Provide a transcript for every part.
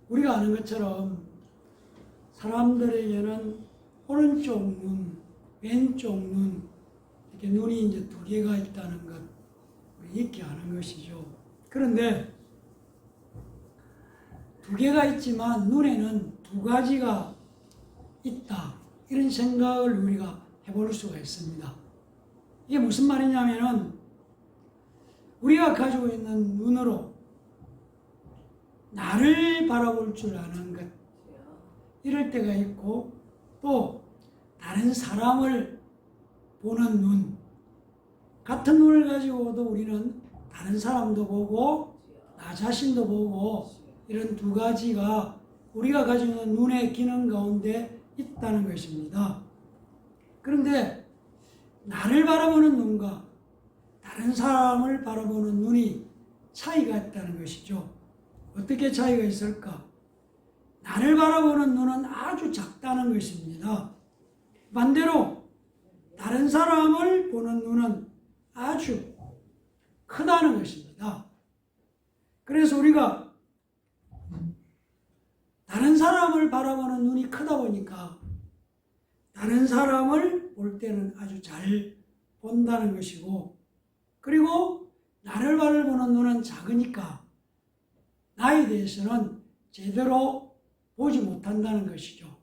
우리가 아는 것처럼 사람들에게는 오른쪽 눈, 왼쪽 눈, 이렇게 눈이 이제 두 개가 있다는 것, 우리 익히 아는 것이죠. 그런데 두 개가 있지만 눈에는 두 가지가 있다. 이런 생각을 우리가 해볼 수가 있습니다. 이게 무슨 말이냐면은 우리가 가지고 있는 눈으로 나를 바라볼 줄 아는 것, 이럴 때가 있고, 또 다른 사람을 보는 눈, 같은 눈을 가지고도 우리는 다른 사람도 보고 나 자신도 보고, 이런 두 가지가 우리가 가지고 있는 눈의 기능 가운데 있다는 것입니다. 그런데 나를 바라보는 눈과 다른 사람을 바라보는 눈이 차이가 있다는 것이죠. 어떻게 차이가 있을까? 나를 바라보는 눈은 아주 작다는 것입니다. 반대로 다른 사람을 보는 눈은 아주 크다는 것입니다. 그래서 우리가 다른 사람을 바라보는 눈이 크다 보니까 다른 사람을 볼 때는 아주 잘 본다는 것이고, 그리고 나를 바라보는 눈은 작으니까 나에 대해서는 제대로 보지 못한다는 것이죠.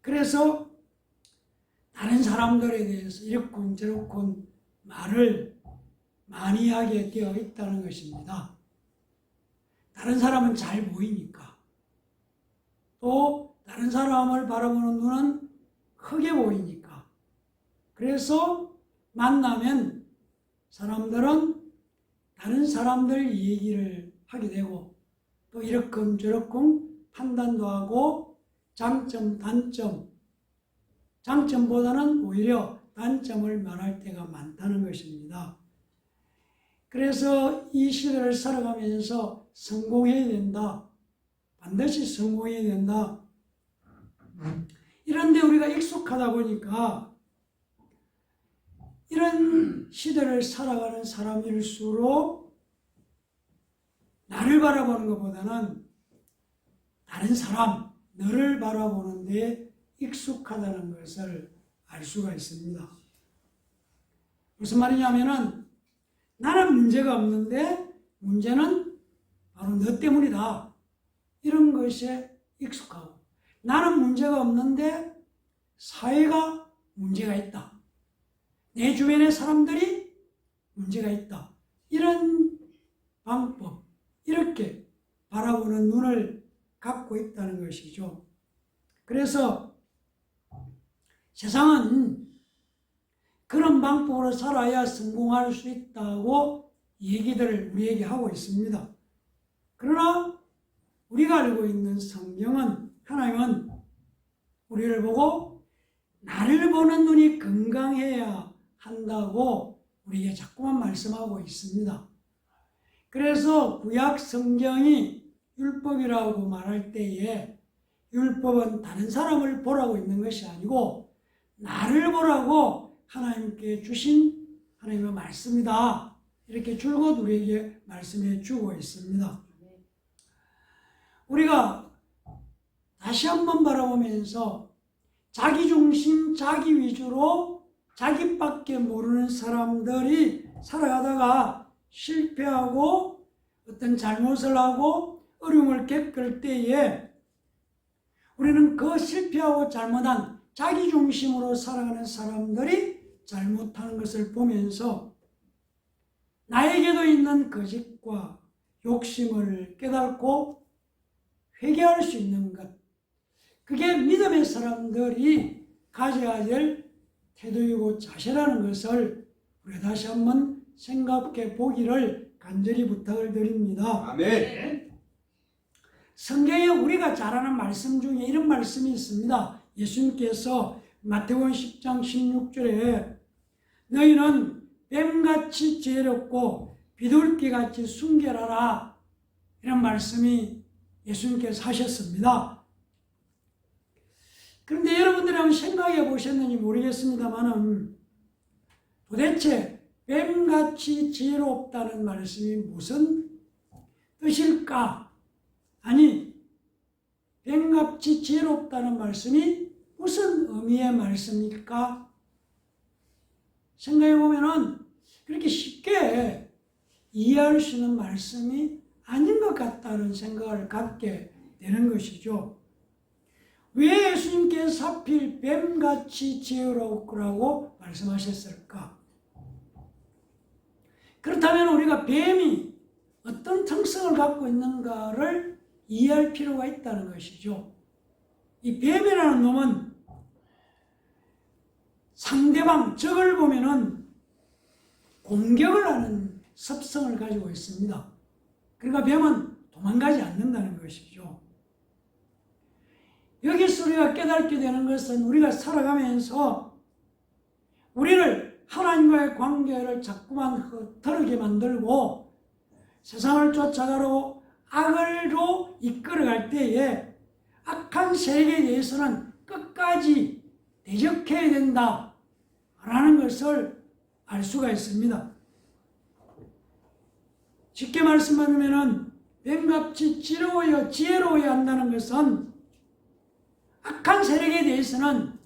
그래서 다른 사람들에 대해서 이렇군 저렇군 말을 많이 하게 되어 있다는 것입니다. 다른 사람은 잘 보이니까. 또 다른 사람을 바라보는 눈은 크게 보이니까. 그래서 만나면 사람들은 다른 사람들 얘기를 하게 되고, 또 이렇군 저렇군 판단도 하고, 장점 단점, 장점보다는 오히려 단점을 말할 때가 많다는 것입니다. 그래서 이 시대를 살아가면서 성공해야 된다, 반드시 성공해야 된다, 이런데 우리가 익숙하다 보니까 이런 시대를 살아가는 사람일수록 나를 바라보는 것보다는 다른 사람, 너를 바라보는 데 익숙하다는 것을 알 수가 있습니다. 무슨 말이냐면은 나는 문제가 없는데 문제는 바로 너 때문이다, 이런 것에 익숙하고, 나는 문제가 없는데 사회가 문제가 있다, 내 주변의 사람들이 문제가 있다, 이런 방법, 이렇게 바라보는 눈을 갖고 있다는 것이죠. 그래서 세상은 그런 방법으로 살아야 성공할 수 있다고 얘기들을 우리에게 하고 있습니다. 그러나 우리가 알고 있는 성경은, 하나님은 우리를 보고 나를 보는 눈이 건강해야 한다고 우리에게 자꾸만 말씀하고 있습니다. 그래서 구약 성경이 율법이라고 말할 때에 율법은 다른 사람을 보라고 있는 것이 아니고 나를 보라고 하나님께 주신 하나님의 말씀이다, 이렇게 줄곧 우리에게 말씀해 주고 있습니다. 우리가 다시 한번 바라보면서 자기 중심, 자기 위주로 자기밖에 모르는 사람들이 살아가다가 실패하고 어떤 잘못을 하고 어려움을 겪을 때에 우리는 그 실패하고 잘못한 자기 중심으로 살아가는 사람들이 잘못하는 것을 보면서 나에게도 있는 거짓과 욕심을 깨닫고 회개할 수 있는 것, 그게 믿음의 사람들이 가져야 될 태도이고 자세라는 것을 우리 다시 한번 생각해 보기를 간절히 부탁을 드립니다. 아멘. 성경에 우리가 잘 아는 말씀 중에 이런 말씀이 있습니다. 예수님께서 마태복음 10장 16절에 너희는 뱀같이 지혜롭고 비둘기같이 순결하라, 이런 말씀이 예수님께서 하셨습니다. 그런데 여러분들이 한번 생각해 보셨는지 모르겠습니다만 도대체 뱀같이 지혜롭다는 말씀이 무슨 뜻일까? 아니, 뱀같이 지혜롭다는 말씀이 무슨 의미의 말씀일까? 생각해 보면은 그렇게 쉽게 이해할 수 있는 말씀이 아닌 것 같다는 생각을 갖게 되는 것이죠. 왜 예수님께서 하필 뱀같이 지혜롭라고 말씀하셨을까? 그렇다면 우리가 뱀이 어떤 특성을 갖고 있는가를 이해할 필요가 있다는 것이죠. 이 뱀이라는 놈은 상대방, 적을 보면은 공격을 하는 습성을 가지고 있습니다. 그러니까 뱀은 도망가지 않는다는 것이죠. 여기서 우리가 깨닫게 되는 것은 우리가 살아가면서 우리를 하나님과의 관계를 자꾸만 흐트러게 만들고 세상을 쫓아가고 악을로 이끌어갈 때에 악한 세력에 대해서는 끝까지 대적해야 된다라는 것을 알 수가 있습니다. 쉽게 말씀하면 뱀같이 지혜로워야 한다는 것은 악한 세력에 대해서는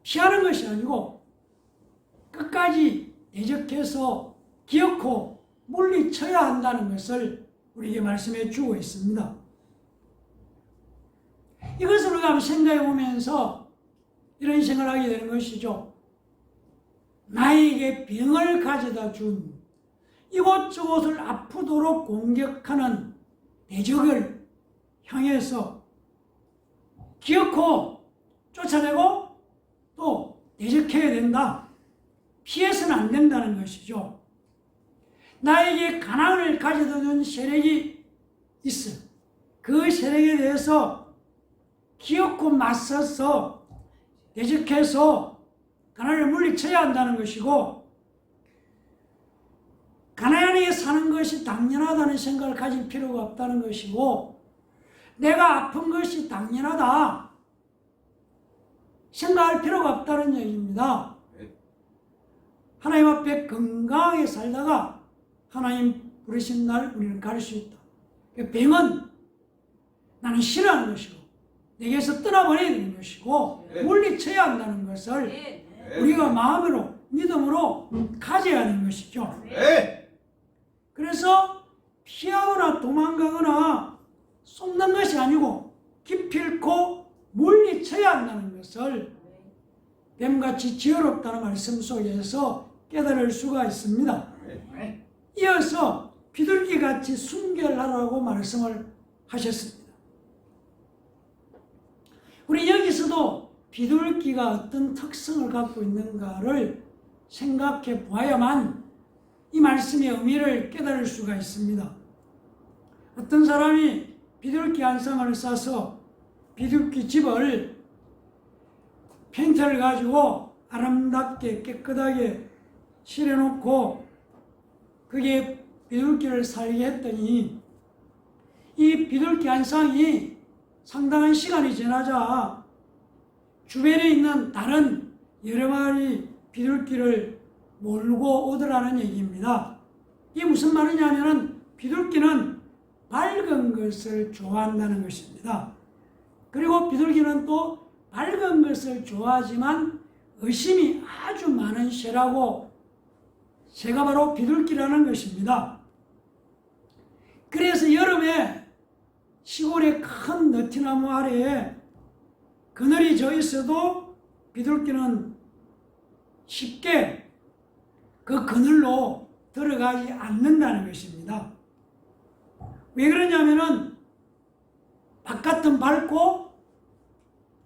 피하는 것이 아니고 끝까지 대적해서 기어코 물리쳐야 한다는 것을 우리에게 말씀해 주고 있습니다. 이것을 우리가 생각해 보면서 이런 생각을 하게 되는 것이죠. 나에게 병을 가져다 준 이곳저곳을 아프도록 공격하는 대적을 향해서 기어코 쫓아내고 또 대적해야 된다. 피해서는 안 된다는 것이죠. 나에게 가난을 가져다 준 세력이 있어. 그 세력에 대해서 기어코 맞서서 대적해서 가난을 물리쳐야 한다는 것이고, 가난하게 사는 것이 당연하다는 생각을 가질 필요가 없다는 것이고, 내가 아픈 것이 당연하다 생각할 필요가 없다는 얘기입니다. 하나님 앞에 건강하게 살다가 하나님 부르신 날 우리는 갈 수 있다. 병은 나는 싫어하는 것이고 내게서 떠나버려야 되는 것이고 물리쳐야 한다는 것을 우리가 마음으로 믿음으로 가져야 하는 것이죠. 그래서 피하거나 도망가거나 쏟는 것이 아니고 기필코 물리쳐야 한다는 것을 뱀같이 지혜롭다는 말씀 속에서 깨달을 수가 있습니다. 이어서 비둘기같이 순결하라고 말씀을 하셨습니다. 우리 여기서도 비둘기가 어떤 특성을 갖고 있는가를 생각해 보아야만 이 말씀의 의미를 깨달을 수가 있습니다. 어떤 사람이 비둘기 한 쌍을 싸서 비둘기 집을 페인트를 가지고 아름답게 깨끗하게 칠해놓고 그게 비둘기를 살게 했더니 이 비둘기 한 쌍이 상당한 시간이 지나자 주변에 있는 다른 여러 마리 비둘기를 몰고 오더라는 얘기입니다. 이게 무슨 말이냐면은 비둘기는 밝은 것을 좋아한다는 것입니다. 그리고 비둘기는 또 밝은 것을 좋아하지만 의심이 아주 많은 새라고, 새가 바로 비둘기라는 것입니다. 그래서 여름에 시골의 큰 너티나무 아래에 그늘이 져 있어도 비둘기는 쉽게 그 그늘로 들어가지 않는다는 것입니다. 왜 그러냐면은 바깥은 밝고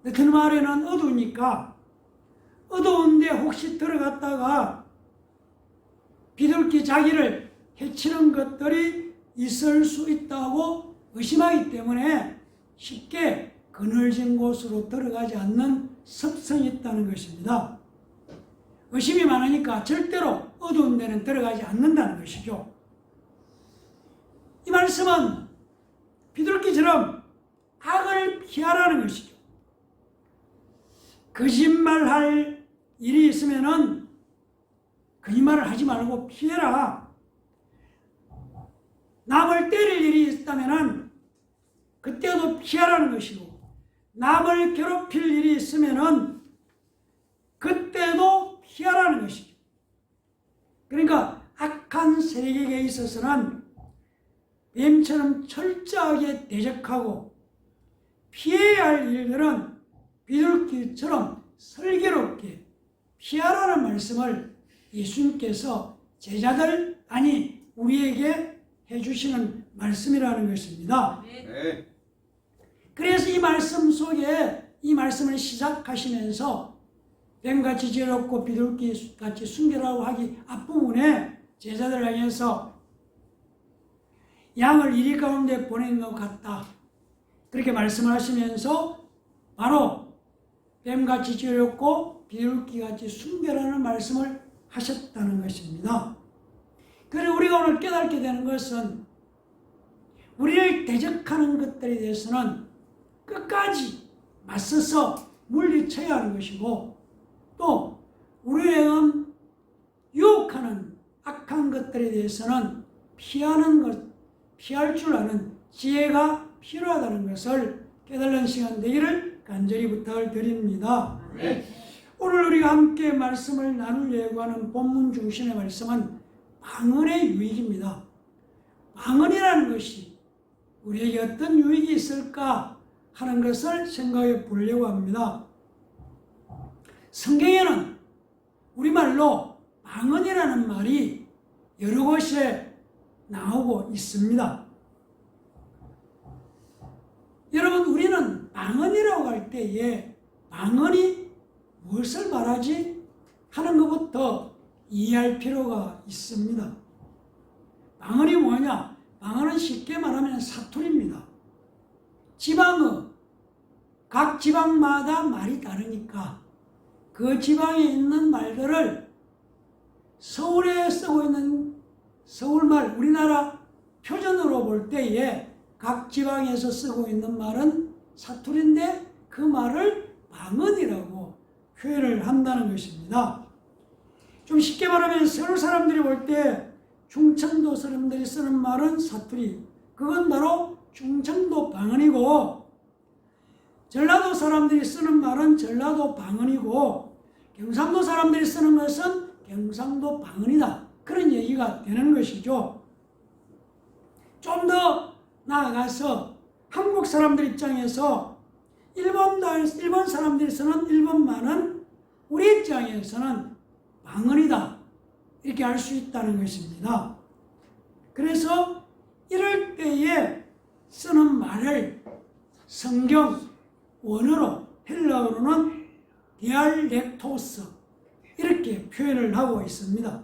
너티나무 아래는 어두우니까 어두운데 혹시 들어갔다가 비둘기 자기를 해치는 것들이 있을 수 있다고 의심하기 때문에 쉽게 그늘진 곳으로 들어가지 않는 습성이 있다는 것입니다. 의심이 많으니까 절대로 어두운 데는 들어가지 않는다는 것이죠. 이 말씀은 비둘기처럼 악을 피하라는 것이죠. 거짓말할 일이 있으면은 거짓말을 하지 말고 피해라. 남을 때릴 일이 있다면은 그때도 그때도 피하라는 것이고, 남을 괴롭힐 일이 있으면은 그때도 피하라는 것이죠. 그러니까 악한 세력에게 있어서는 뱀처럼 철저하게 대적하고, 피해야 할 일들은 비둘기처럼 슬기롭게 피하라는 말씀을 예수님께서 제자들, 아니 우리에게 해주시는 말씀이라는 것입니다. 네. 그래서 이 말씀 속에 이 말씀을 시작하시면서 뱀같이 지혜롭고 비둘기같이 순결하고 하기 앞부분에 제자들 향해서 양을 이리 가운데 보낸 것 같다, 그렇게 말씀을 하시면서 바로 뱀같이 지혜롭고 비둘기같이 순결하는 말씀을 하셨다는 것입니다. 그리고 우리가 오늘 깨닫게 되는 것은 우리를 대적하는 것들에 대해서는 끝까지 맞서서 물리쳐야 하는 것이고, 또 우리에게 유혹하는 악한 것들에 대해서는 피할 줄 아는 지혜가 필요하다는 것을 깨달는 시간 되기를 간절히 부탁을 드립니다. 네. 오늘 우리가 함께 말씀을 나누려고 하는 본문 중심의 말씀은 방언의 유익입니다. 방언이라는 것이 우리에게 어떤 유익이 있을까 하는 것을 생각해 보려고 합니다. 성경에는 우리말로 방언이라는 말이 여러 곳에 나오고 있습니다. 여러분, 우리는 방언이라고 할 때에 방언이 무엇을 말하지 하는 것부터 이해할 필요가 있습니다. 방언이 뭐냐? 방언은 쉽게 말하면 사투리입니다. 각 지방마다 말이 다르니까 그 지방에 있는 말들을 서울에 쓰고 있는 서울말, 우리나라 표준으로 볼 때에 각 지방에서 쓰고 있는 말은 사투리인데 그 말을 방언이라고 표현을 한다는 것입니다. 좀 쉽게 말하면 서울 사람들이 볼 때 충청도 사람들이 쓰는 말은 사투리, 그건 바로 충청도 방언이고, 전라도 사람들이 쓰는 말은 전라도 방언이고, 경상도 사람들이 쓰는 것은 경상도 방언이다, 그런 얘기가 되는 것이죠. 좀 더 나아가서 한국 사람들 입장에서 일본 사람들이 쓰는 일본말은 우리 입장에서는 방언이다, 이렇게 알 수 있다는 것입니다. 그래서 이럴 때에 쓰는 말을 성경 원어로, 헬라어로는 디알렉토스, 이렇게 표현을 하고 있습니다.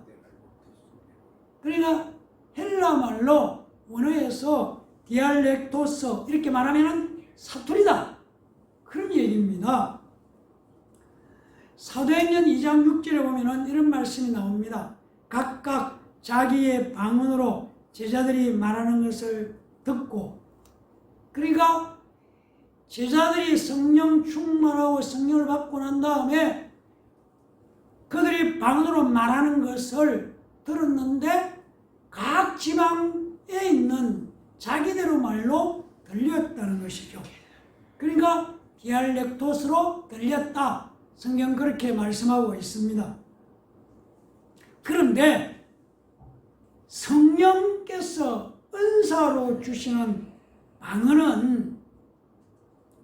그러니까 헬라 말로 원어에서 디알렉토스 이렇게 말하면 사투리다, 그런 얘기입니다. 사도행전 2장 6절에 보면 이런 말씀이 나옵니다. 각각 자기의 방언으로 제자들이 말하는 것을 듣고, 그러니까 제자들이 성령 충만하고 성령을 받고 난 다음에 그들이 방언으로 말하는 것을 들었는데 각 지방에 있는 자기대로 말로 들렸다는 것이죠. 그러니까 디알렉토스로 들렸다, 성경 그렇게 말씀하고 있습니다. 그런데 성령께서 은사로 주시는 방언은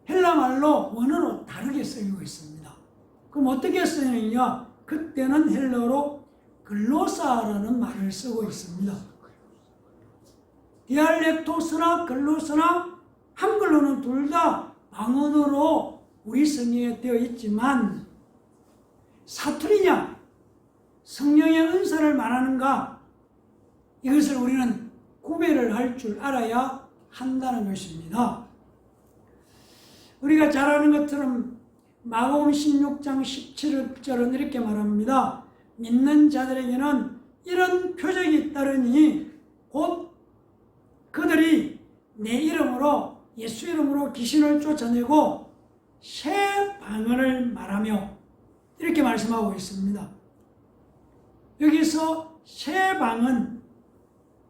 헬라말로 원어로 다르게 쓰이고 있습니다. 그럼 어떻게 쓰느냐? 그때는 헬라어로 글로사라는 말을 쓰고 있습니다. 디알렉토스나 글로스나 한글로는 둘 다 방언으로 우리 성경에 되어 있지만, 사투리냐 성령의 은사를 말하는가, 이것을 우리는 구별을 할 줄 알아야 한다는 것입니다. 우리가 잘 아는 것처럼 마가복음 16장 17절은 이렇게 말합니다. 믿는 자들에게는 이런 표적이 있다르니 곧 그들이 내 이름으로, 예수 이름으로 귀신을 쫓아내고 새 방언을 말하며, 이렇게 말씀하고 있습니다. 여기서 새 방언,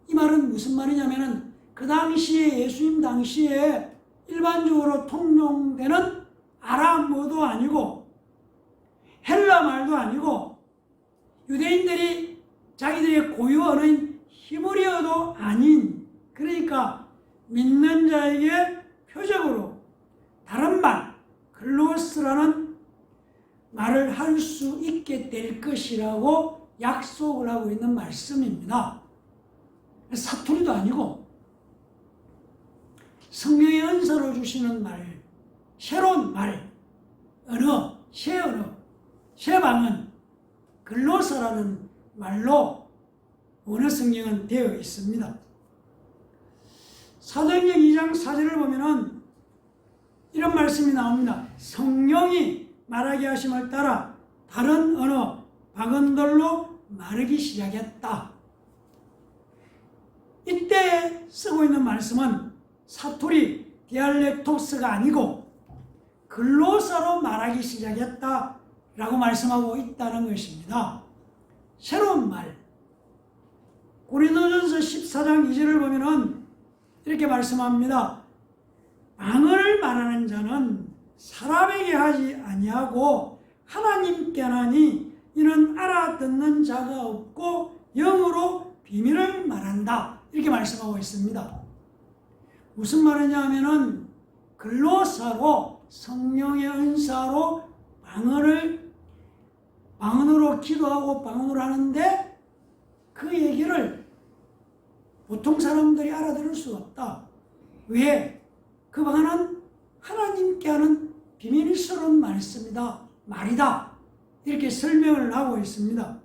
이 말은 무슨 말이냐면은 그 당시에, 예수님 당시에 일반적으로 통용되는 아람어도 아니고 헬라 말도 아니고 유대인들이 자기들의 고유 언어인 히브리어도 아닌, 그러니까 믿는 자에게 표적으로 다른 말, 글로스라는 말을 할 수 있게 될 것이라고 약속을 하고 있는 말씀입니다. 사투리도 아니고 성령의 은사로 주시는 말, 새로운 말, 언어, 새 언어, 새 방언, 글로사라는 말로 원어 성경은 되어 있습니다. 사도행전 2장 4절을 보면은 이런 말씀이 나옵니다. 성령이 말하게 하심을 따라 다른 언어, 방언들로 말하기 시작했다. 이때 쓰고 있는 말씀은 사투리, 디알렉토스가 아니고 글로사로 말하기 시작했다라고 말씀하고 있다는 것입니다. 새로운 말. 고린도전서 14장 2절을 보면은 이렇게 말씀합니다. 방언을 말하는 자는 사람에게 하지 아니하고 하나님께 하나니 이는 알아듣는 자가 없고 영으로 비밀을 말한다. 이렇게 말씀하고 있습니다. 무슨 말이냐 하면은 글로사로 성령의 은사로 방언으로 기도하고 방언으로 하는데 그 얘기를 보통 사람들이 알아들을 수 없다. 왜? 그 방언은 하나님께 하는 비밀스러운 말이다. 이렇게 설명을 하고 있습니다.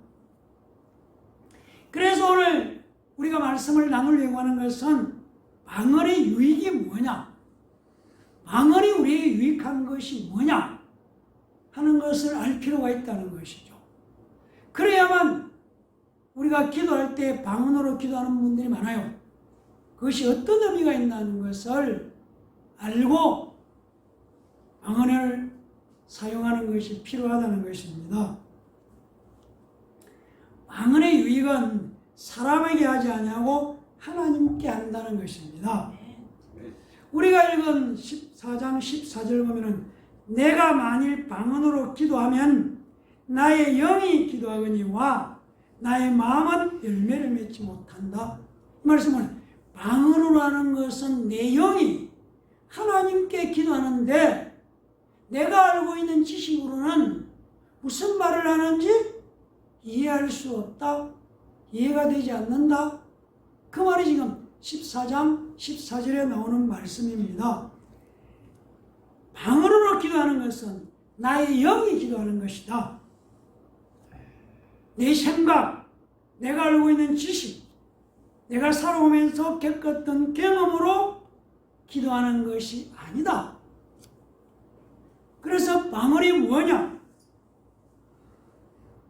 그래서 오늘 우리가 말씀을 나누려고 하는 것은 방언의 유익이 뭐냐? 방언이 우리에게 유익한 것이 뭐냐? 하는 것을 알 필요가 있다는 것이죠. 그래야만 우리가 기도할 때 방언으로 기도하는 분들이 많아요. 그것이 어떤 의미가 있다는 것을 알고 방언을 사용하는 것이 필요하다는 것입니다. 방언의 유익은 사람에게 하지 아니하고 하나님께 한다는 것입니다. 우리가 읽은 14장 14절 보면은 내가 만일 방언으로 기도하면 나의 영이 기도하거니와 나의 마음은 열매를 맺지 못한다. 이 말씀은 방언으로 하는 것은 내 영이 하나님께 기도하는데 내가 알고 있는 지식으로는 무슨 말을 하는지 이해할 수 없다. 이해가 되지 않는다. 그 말이 지금 14장 14절에 나오는 말씀입니다. 방언으로 기도하는 것은 나의 영이 기도하는 것이다. 내 생각, 내가 알고 있는 지식, 내가 살아오면서 겪었던 경험으로 기도하는 것이 아니다. 그래서 방언이 뭐냐?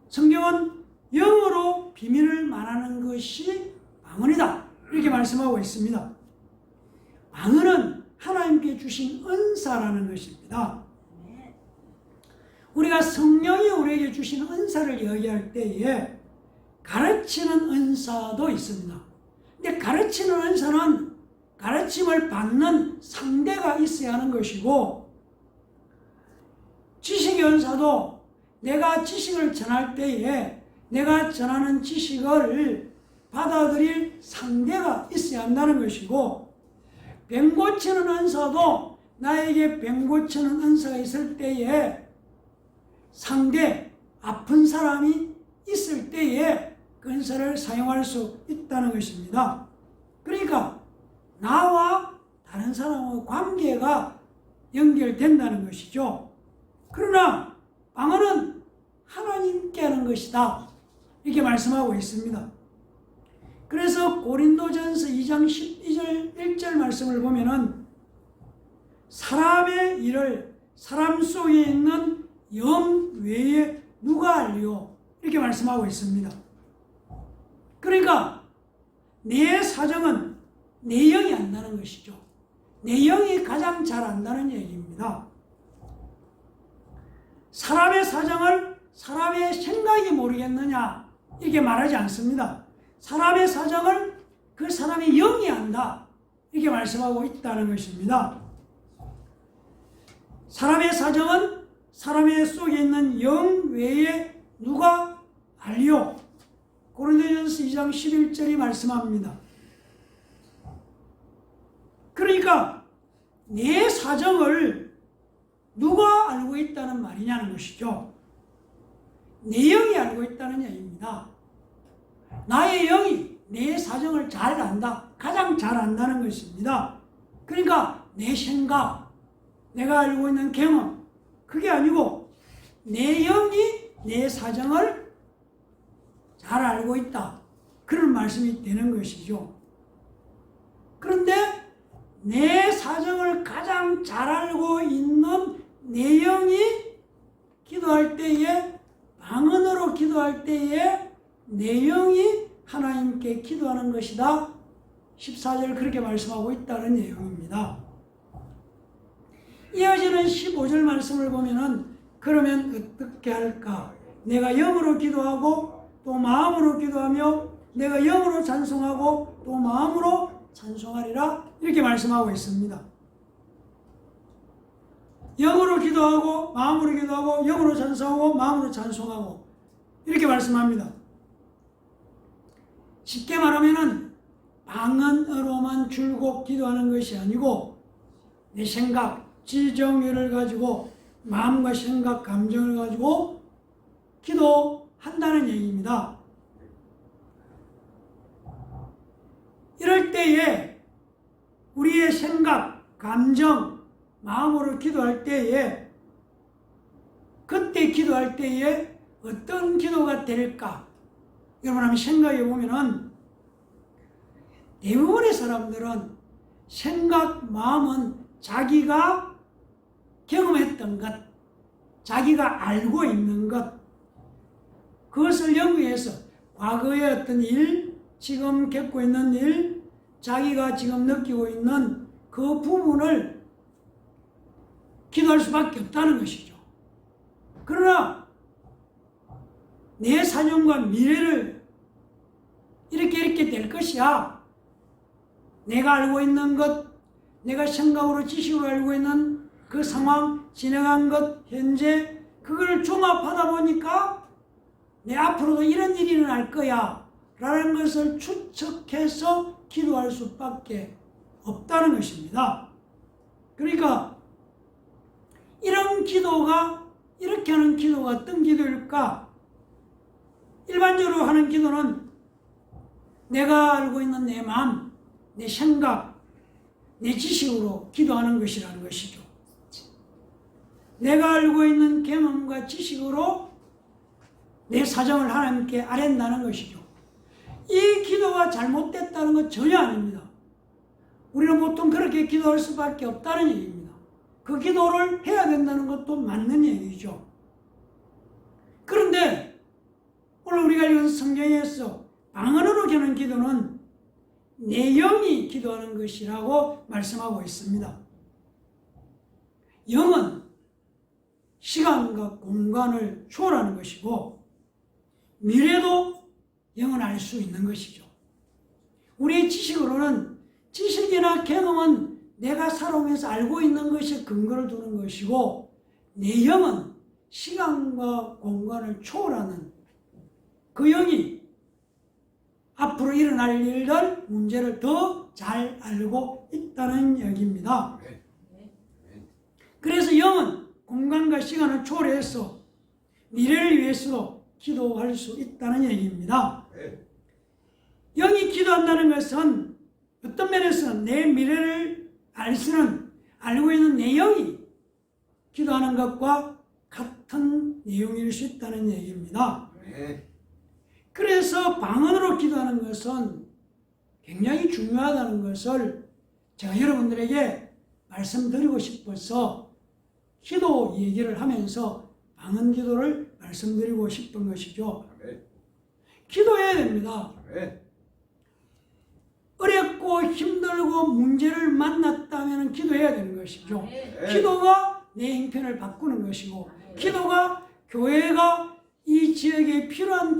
성경은 영어로 비밀을 말하는 것이 방언이다. 이렇게 말씀하고 있습니다. 방언은 하나님께 주신 은사라는 것입니다. 우리가 성령이 우리에게 주신 은사를 이야기할 때에 가르치는 은사도 있습니다. 근데 가르치는 은사는 가르침을 받는 상대가 있어야 하는 것이고, 지식의 은사도 내가 지식을 전할 때에 내가 전하는 지식을 받아들일 상대가 있어야 한다는 것이고, 병 고치는 은사도 나에게 병 고치는 은사가 있을 때에 상대, 아픈 사람이 있을 때에 그 은사를 사용할 수 있다는 것입니다. 그러니까 나와 다른 사람의 관계가 연결된다는 것이죠. 그러나 방언은 하나님께 하는 것이다. 이렇게 말씀하고 있습니다. 그래서 고린도전서 2장 12절 1절 말씀을 보면은 사람의 일을 사람 속에 있는 영 외에 누가 알리오? 이렇게 말씀하고 있습니다. 그러니까 내 사정은 내 영이 안다는 것이죠. 내 영이 가장 잘 안다는 얘기입니다. 사람의 사정을 사람의 생각이 모르겠느냐? 이렇게 말하지 않습니다. 사람의 사정을 그 사람의 영이 안다. 이렇게 말씀하고 있다는 것입니다. 사람의 사정은 사람의 속에 있는 영 외에 누가 알리요? 고린도전서 2장 11절이 말씀합니다. 그러니까 내 사정을 누가 알고 있다는 말이냐는 것이죠. 내 영이 알고 있다는 얘기입니다. 나의 영이 내 사정을 잘 안다. 가장 잘 안다는 것입니다. 그러니까 내 생각, 내가 알고 있는 경험, 그게 아니고 내 영이 내 사정을 잘 알고 있다. 그런 말씀이 되는 것이죠. 그런데 내 사정을 가장 잘 알고 있는 내 영이 기도할 때에, 방언으로 기도할 때에 내 영이 하나님께 기도하는 것이다. 14절 그렇게 말씀하고 있다는 내용입니다. 이어지는 15절 말씀을 보면은 그러면 어떻게 할까? 내가 영으로 기도하고 또 마음으로 기도하며 내가 영으로 찬송하고 또 마음으로 찬송하리라 이렇게 말씀하고 있습니다. 영으로 기도하고 마음으로 기도하고 영으로 찬송하고 마음으로 찬송하고 이렇게 말씀합니다. 쉽게 말하면은 방언으로만 줄곧 기도하는 것이 아니고 내 생각, 지정의를 가지고 마음과 생각, 감정을 가지고 기도한다는 얘기입니다. 이럴 때에 우리의 생각, 감정, 마음으로 기도할 때에 그때 기도할 때에 어떤 기도가 될까? 여러분 한번 생각해 보면은 대부분의 사람들은 생각, 마음은 자기가 경험했던 것, 자기가 알고 있는 것, 그것을 연구해서 과거의 어떤 일, 지금 겪고 있는 일, 자기가 지금 느끼고 있는 그 부분을 기도할 수밖에 없다는 것이죠. 그러나 내 사정과 미래를 이렇게 될 것이야. 내가 알고 있는 것, 내가 생각으로 지식으로 알고 있는 그 상황, 진행한 것, 현재 그걸 종합하다 보니까 내 앞으로도 이런 일이 일어날 거야 라는 것을 추측해서 기도할 수밖에 없다는 것입니다. 그러니까 이런 기도가, 이렇게 하는 기도가 어떤 기도일까? 일반적으로 하는 기도는 내가 알고 있는 내 마음, 내 생각, 내 지식으로 기도하는 것이라는 것이죠. 내가 알고 있는 경험과 지식으로 내 사정을 하나님께 아랜다는 것이죠. 이 기도가 잘못됐다는 건 전혀 아닙니다. 우리는 보통 그렇게 기도할 수밖에 없다는 얘기입니다. 그 기도를 해야 된다는 것도 맞는 얘기죠. 그런데 오늘 우리가 읽은 성경에서 방언으로 하는 기도는 내 영이 기도하는 것이라고 말씀하고 있습니다. 영은 시간과 공간을 초월하는 것이고 미래도 영은 알 수 있는 것이죠. 우리의 지식으로는, 지식이나 경험은 내가 살아오면서 알고 있는 것에 근거를 두는 것이고 내 영은 시간과 공간을 초월하는 그 영이 앞으로 일어날 일들, 문제를 더 잘 알고 있다는 얘기입니다. 그래서 영은 공간과 시간을 초월해서 미래를 위해서도 기도할 수 있다는 얘기입니다. 영이 기도한다는 것은 어떤 면에서는 내 미래를 알고 있는 내 영이 기도하는 것과 같은 내용일 수 있다는 얘기입니다. 그래서 방언으로 기도하는 것은 굉장히 중요하다는 것을 제가 여러분들에게 말씀드리고 싶어서 기도 얘기를 하면서 방언 기도를 말씀드리고 싶은 것이죠. 기도해야 됩니다. 어렵고 힘들고 문제를 만났다면 기도해야 되는 것이죠. 기도가 내 형편을 바꾸는 것이고 기도가 교회가 이 지역에 필요한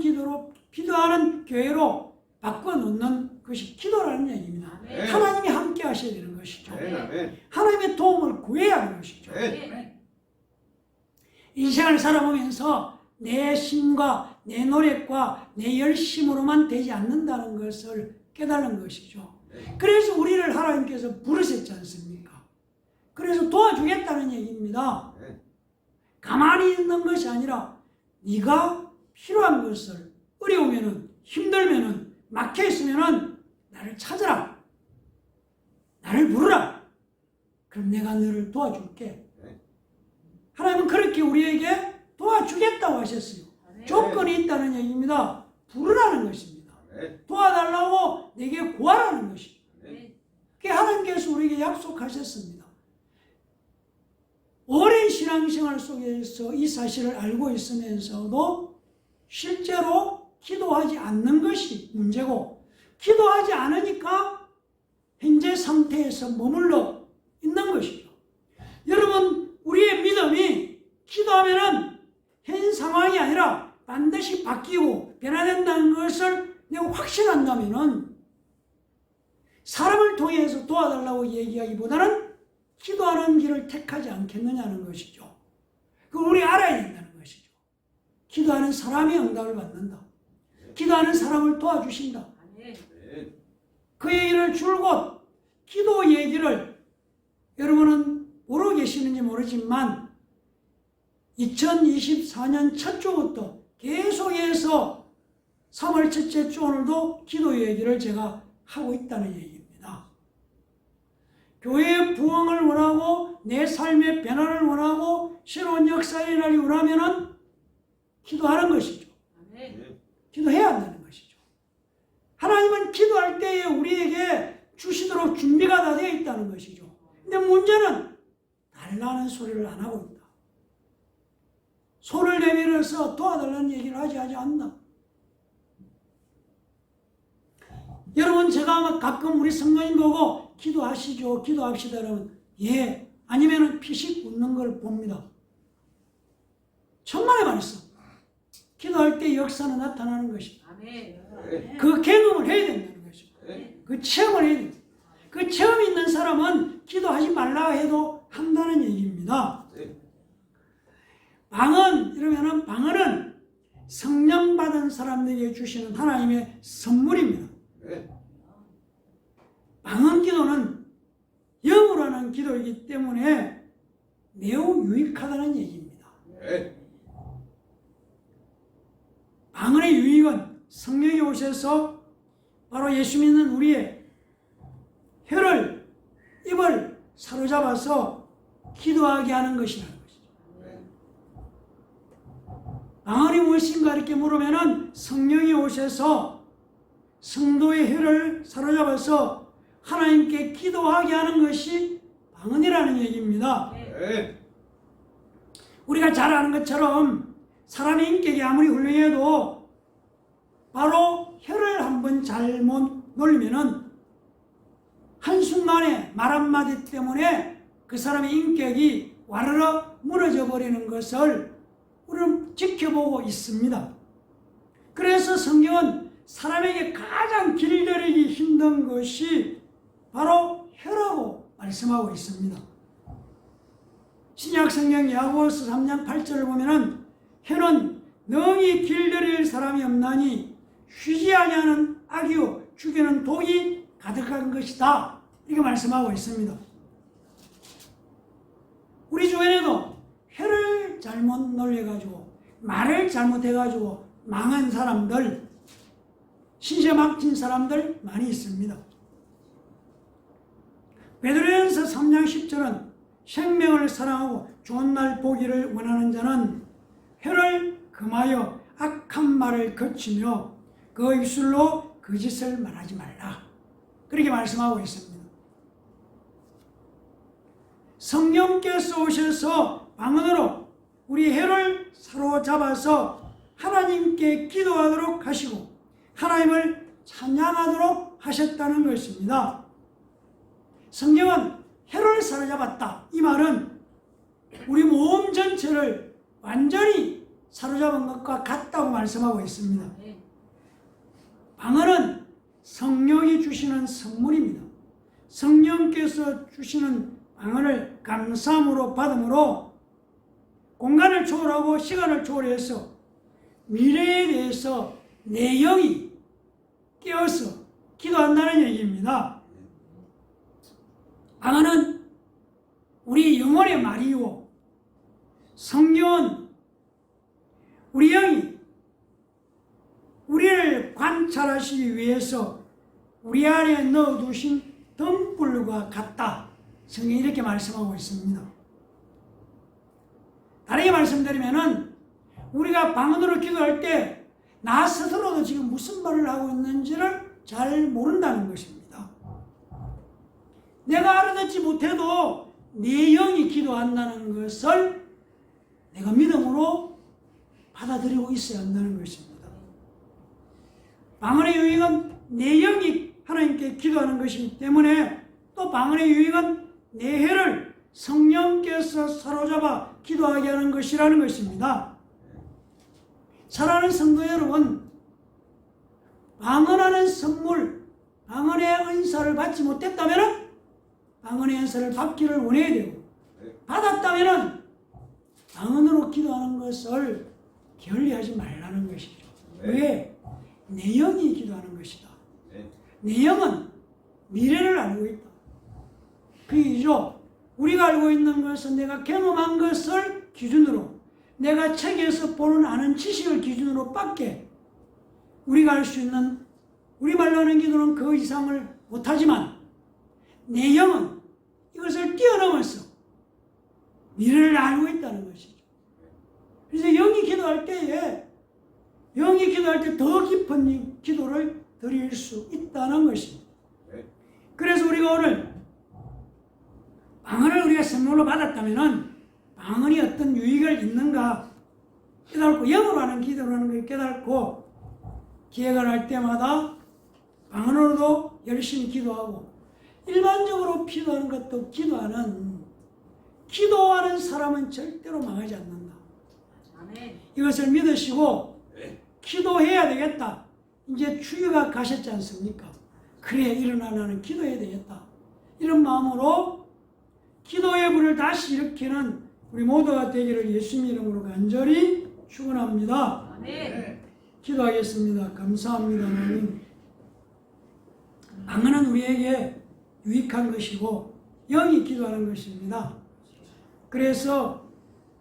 기도하는 교회로 바꿔놓는 것이 기도라는 얘기입니다. 하나님이 함께 하셔야 되는 것이죠. 하나님의 도움을 구해야 하는 것이죠. 인생을 살아보면서 내 힘과 내 노력과 내 열심으로만 되지 않는다는 것을 깨달은 것이죠. 그래서 우리를 하나님께서 부르셨지 않습니까? 그래서 도와주겠다는 얘기입니다. 가만히 있는 것이 아니라 네가 필요한 것을, 어려우면은, 힘들면은, 막혀있으면은 나를 찾으라. 나를 부르라. 그럼 내가 너를 도와줄게. 하나님은 그렇게 우리에게 도와주겠다고 하셨어요. 조건이 있다는 얘기입니다. 부르라는 것입니다. 도와달라고 내게 구하라는 것입니다. 그게 하나님께서 우리에게 약속하셨습니다. 오랜 신앙생활 속에서 이 사실을 알고 있으면서도 실제로 기도하지 않는 것이 문제고, 기도하지 않으니까 현재 상태에서 머물러 있는 것이죠. 여러분, 우리의 믿음이 기도하면은 현 상황이 아니라 반드시 바뀌고 변화된다는 것을 내가 확신한다면은 사람을 통해서 도와달라고 얘기하기보다는 기도하는 길을 택하지 않겠느냐는 것이죠. 그걸 우리 알아야 된다는 것이죠. 기도하는 사람이 응답을 받는다. 기도하는 사람을 도와주신다. 그 얘기를 줄곧 기도 얘기를 여러분은 모르고 계시는지 모르지만 2024년 첫 주부터 계속해서 3월 첫째 주 오늘도 기도 얘기를 제가 하고 있다는 얘기입니다. 교회의 부흥을 원하고 내 삶의 변화를 원하고 새로운 역사의 일어나기 원하면은 기도하는 것이죠. 기도해야 한다는 것이죠. 하나님은 기도할 때에 우리에게 주시도록 준비가 다 되어 있다는 것이죠. 근데 문제는 달라는 소리를 안 하고 있다. 손을 내밀어서 도와달라는 얘기를 하지 않는다. 여러분, 제가 가끔 우리 성도님 보고 기도하시죠, 기도합시다 그러면 예, 아니면 피식 웃는 걸 봅니다. 천만의 말씀. 기도할 때 역사는 나타나는 것이다. 그 경험을 해야 된다는 것이죠. 그 체험을 해야 됩니다. 그 체험 있는 사람은 기도하지 말라 해도 한다는 얘기입니다. 방언은 성령 받은 사람들에게 주시는 하나님의 선물입니다. 방언 기도는 영으로 하는 기도이기 때문에 매우 유익하다는 얘기입니다. 방언의 유익은 성령이 오셔서 바로 예수 믿는 우리의 혀를, 입을 사로잡아서 기도하게 하는 것이라는 것이죠. 방언이 무엇인가 이렇게 물으면은 성령이 오셔서 성도의 혀를 사로잡아서 하나님께 기도하게 하는 것이 방언이라는 얘기입니다. 우리가 잘 아는 것처럼 사람의 인격이 아무리 훌륭해도 바로 혀를 한번 잘못 놀리면은 한순간에 말 한마디 때문에 그 사람의 인격이 와르르 무너져 버리는 것을 우리는 지켜보고 있습니다. 그래서 성경은 사람에게 가장 길들이기 힘든 것이 바로 혀라고 말씀하고 있습니다. 신약성경 야고보서 3장 8절을 보면은 혀는 능히 길들일 사람이 없나니 쉬지 아니하는 악이요 죽이는 독이 가득한 것이다. 이렇게 말씀하고 있습니다. 우리 주변에도 혀를 잘못 놀려가지고 말을 잘못해가지고 망한 사람들, 신세 막힌 사람들 많이 있습니다. 베드로전서 3장 10절은 생명을 사랑하고 좋은 날 보기를 원하는 자는 혀를 금하여 악한 말을 거치며 그 입술로 거짓을 말하지 말라. 그렇게 말씀하고 있습니다. 성령께서 오셔서 방언으로 우리 혀를 사로잡아서 하나님께 기도하도록 하시고 하나님을 찬양하도록 하셨다는 것입니다. 성경은 혀를 사로잡았다. 이 말은 우리 몸 전체를 완전히 사로잡은 것과 같다고 말씀하고 있습니다. 방언은 성령이 주시는 선물입니다. 성령께서 주시는 방언을 감사함으로 받음으로 공간을 초월하고 시간을 초월해서 미래에 대해서 내 영이 깨어서 기도한다는 얘기입니다. 방언은 우리 영혼의 말이요, 성경은 우리 영이 우리를 관찰하시기 위해서 우리 안에 넣어두신 등불과 같다. 성경이 이렇게 말씀하고 있습니다. 다르게 말씀드리면은 우리가 방언으로 기도할 때 나 스스로도 지금 무슨 말을 하고 있는지를 잘 모른다는 것입니다. 내가 알아듣지 못해도 내 영이 기도한다는 것을 내가 믿음으로 받아들이고 있어야 한다는 것입니다. 방언의 유익은 내 영이 하나님께 기도하는 것이기 때문에 또 방언의 유익은 내 혀를 성령께서 사로잡아 기도하게 하는 것이라는 것입니다. 사랑하는 성도 여러분, 방언하는 선물, 방언의 은사를 받지 못했다면 방언의 은사를 받기를 원해야 되고, 받았다면 방언으로 기도하는 것을 게을리하지 말라는 것이죠. 왜? 내 영이 기도하는 것이다. 내 영은 미래를 알고 있다. 그 얘기죠. 우리가 알고 있는 것은 내가 경험한 것을 기준으로, 내가 책에서 보는 아는 지식을 기준으로 밖에 우리가 할 수 있는, 우리말로 하는 기도는 그 이상을 못하지만 내 영은 이것을 뛰어넘어서 미래를 알고 있다는 것이죠. 그래서 영이 기도할 때 더 깊은 기도를 드릴 수 있다는 것입니다. 그래서 우리가 오늘 방언을 우리가 선물로 받았다면 방언이 어떤 유익을 있는가 깨닫고, 영어로 하는 기도를 하는 걸 깨닫고 기회가 날 때마다 방언으로도 열심히 기도하고, 일반적으로 기도하는 것도 기도하는 사람은 절대로 망하지 않는다. 이것을 믿으시고 기도해야 되겠다. 이제 추위가 가셨지 않습니까? 그래, 일어나 나는 기도해야 되겠다. 이런 마음으로 기도의 불을 다시 일으키는 우리 모두가 되기를 예수님 이름으로 간절히 축원합니다. 아멘. 기도하겠습니다. 감사합니다. 하나님, 방언은 우리에게 유익한 것이고 영이 기도하는 것입니다. 그래서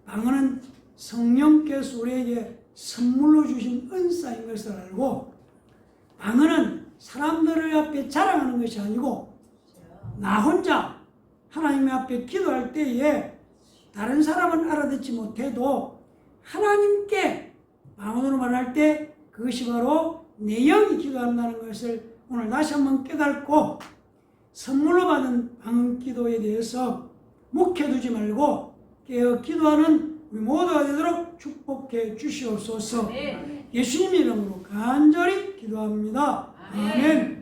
방언은 성령께서 우리에게 선물로 주신 은사인 것을 알고, 방언은 사람들 앞에 자랑하는 것이 아니고 나 혼자 하나님 앞에 기도할 때에 다른 사람은 알아듣지 못해도 하나님께 방언으로 말할 때 그것이 바로 내 영이 기도한다는 것을 오늘 다시 한번 깨닫고, 선물로 받은 방언 기도에 대해서 묵혀두지 말고 깨어 기도하는 우리 모두가 되도록 축복해 주시옵소서. 예수님 이름으로 간절히 기도합니다. 아멘.